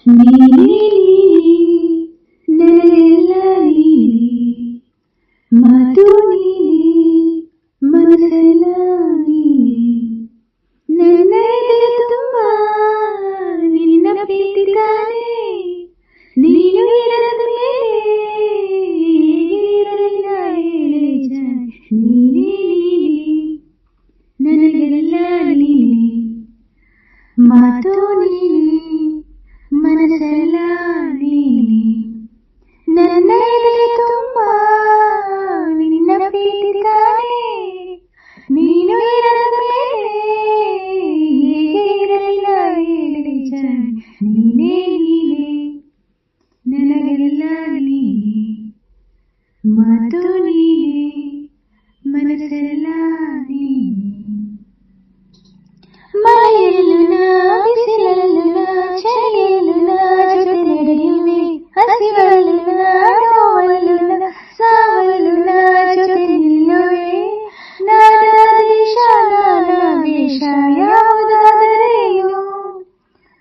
ನೀಲಿ ನೆಲ ನೀಲಿ ಮಾತು ನೀಲಿ ಮನಸ್ಸೆಲ್ಲ ನೀಲಿ ನನ್ನೆದೆ ತುಂಬ ನಿನ್ನ ಪ್ರೀತಿ ತಾನೆ ನೀನು ಇರದ ಮೇಲೆ ಇರಲಿಲ್ಲ ಹೇಳೆ ಜಾನೆ ನೀಲಿ ನನಗೆಲ್ಲ ನೀಲಿ ಮಾತು ನೀಲಿ ಮನಸ್ಸೆಲ್ಲ ನೀಲಿ ನನ್ನ ಎದೆ ತುಂಬ ನಿನ್ನ ಪ್ರೀತಿ ತಾನೆ ನೀನು ಇರದ ಮೇಲೆ ಇರಲಿಲ್ಲ ಹೇಳಿ ಜಾನೆ ನೀನೇ ನೀನೆ ನನಗೆಲ್ಲ ನೀನೆ ಮಾತು ನೀನೆ ಮನಸ್ಸೆಲ್ಲ ನೀನೆ ಮಳೆಯಲ್ಲೂ ನಾ ಬಿಸಿಲಲ್ಲೂ ನಾ ಚಳಿಯಲ್ಲೂ ನಾ ಜೊತೆ ನಡೆಯುವೆ ಹಸಿವಲ್ಲೂ ನಾ ನೋವಲ್ಲೂ ನಾ ಸಾವಲ್ಲೂ ನಾ ಜೊತೆ ನಿಲ್ಲುವೆ ನಾನಾ ದೇಶ ನಾನಾ ವೇಷ ಯಾವುದಾದರೇನು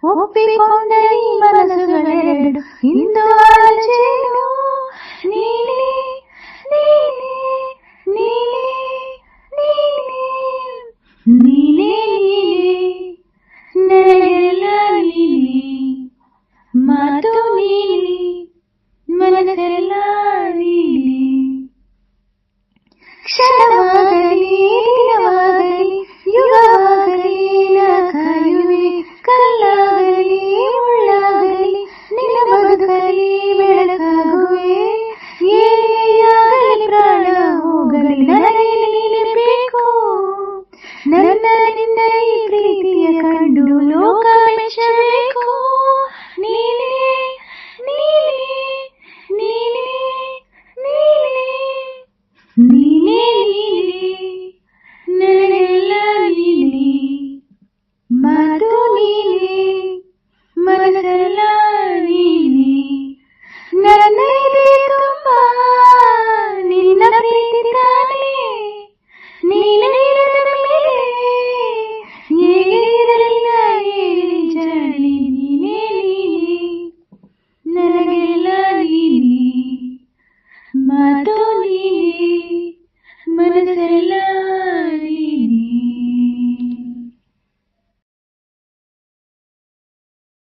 ಒಪ್ಪಿಕೊಂಡ ಈ ಮನಸ್ಸುಗಳೆರಡು ಇಂದು ಆಲೋಚೇನು